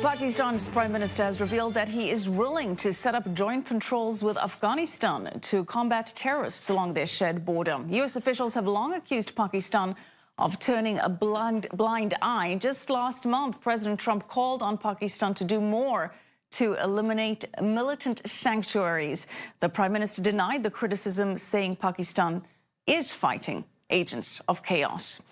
Pakistan's Prime Minister has revealed that he is willing to set up joint patrols with Afghanistan to combat terrorists along their shared border. U.S. officials have long accused Pakistan of turning a blind eye. Just last month, President Trump called on Pakistan to do more to eliminate militant sanctuaries. The Prime Minister denied the criticism, saying Pakistan is fighting agents of chaos.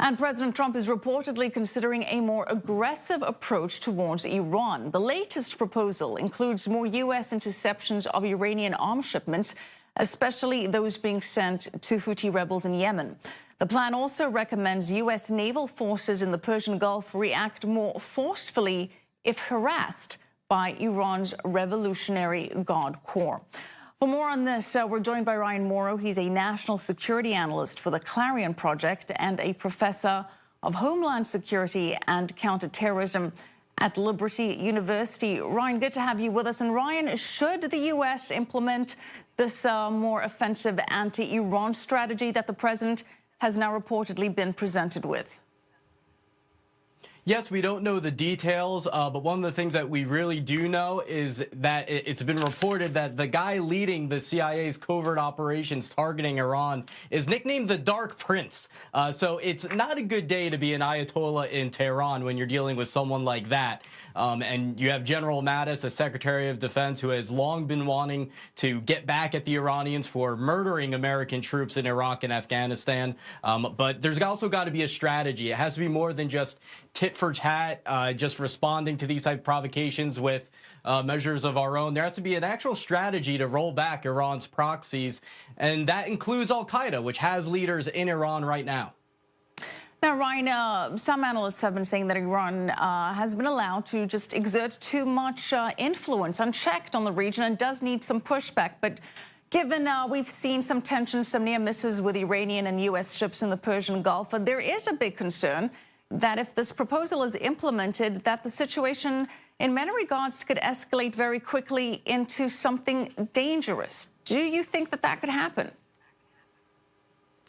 And President Trump is reportedly considering a more aggressive approach towards Iran. The latest proposal includes more U.S. interceptions of Iranian arms shipments, especially those being sent to Houthi rebels in Yemen. The plan also recommends U.S. naval forces in the Persian Gulf react more forcefully if harassed by Iran's Revolutionary Guard Corps. For more on this, we're joined by Ryan Mauro. He's a national security analyst for the Clarion project and a professor of Homeland Security and Counterterrorism at Liberty University. Ryan, good to have you with us. And Ryan, should the U.S. implement this more offensive anti-Iran strategy that the president has now reportedly been presented with? Yes, we don't know the details, but one of the things that we really do know is that it's been reported that the guy leading the CIA's covert operations targeting Iran is nicknamed the Dark Prince. So it's not a good day to be an Ayatollah in Tehran when you're dealing with someone like that. And you have General Mattis, a Secretary of Defense, who has long been wanting to get back at the Iranians for murdering American troops in Iraq and Afghanistan. But there's also got to be a strategy. It has to be more than just tit for tat, just responding to these type of provocations with measures of our own. There has to be an actual strategy to roll back Iran's proxies, and that includes Al-Qaeda, which has leaders in Iran right now. Now, Ryan, some analysts have been saying that Iran has been allowed to just exert too much influence unchecked on the region and does need some pushback. But given we've seen some tensions, some near misses with Iranian and U.S. ships in the Persian Gulf, there is a big concern that if this proposal is implemented, that the situation in many regards could escalate very quickly into something dangerous. Do you think that that could happen?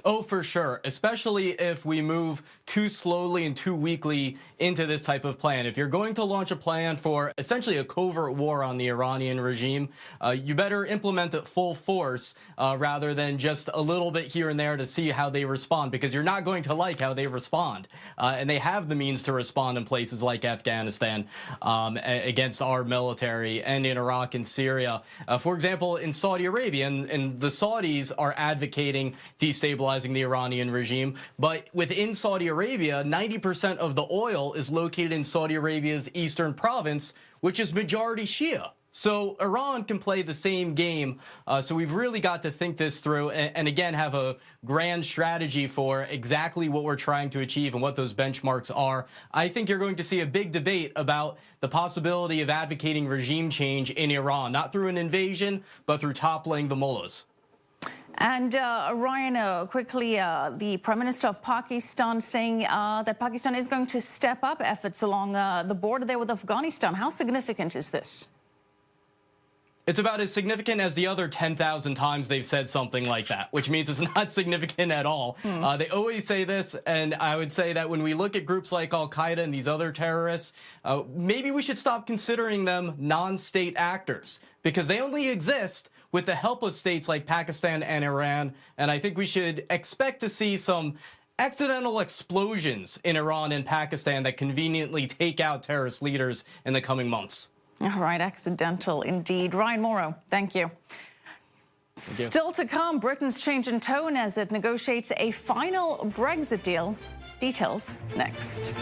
Oh, for sure, especially if we move too slowly and too weakly into this type of plan. If you're going to launch a plan for essentially a covert war on the Iranian regime, you better implement it full force rather than just a little bit here and there to see how they respond, because you're not going to like how they respond. And they have the means to respond in places like Afghanistan against our military, and in Iraq and Syria. For example, in Saudi Arabia, and the Saudis are advocating destabilizing the Iranian regime, but within Saudi Arabia, 90% of the oil is located in Saudi Arabia's eastern province, which is majority Shia. So Iran can play the same game. So we've really got to think this through and again, have a grand strategy for exactly what we're trying to achieve and what those benchmarks are. I think you're going to see a big debate about the possibility of advocating regime change in Iran, not through an invasion, but through toppling the mullahs. And Ryan, quickly, the Prime Minister of Pakistan saying that Pakistan is going to step up efforts along the border there with Afghanistan. How significant is this? It's about as significant as the other 10,000 times they've said something like that, which means it's not significant at all. They always say this, and I would say that when we look at groups like Al-Qaeda and these other terrorists, maybe we should stop considering them non-state actors, because they only exist with the help of states like Pakistan and Iran. And I think we should expect to see some accidental explosions in Iran and Pakistan that conveniently take out terrorist leaders in the coming months. All right, accidental indeed. Ryan Mauro, thank you. Still to come, Britain's change in tone as it negotiates a final Brexit deal. Details next.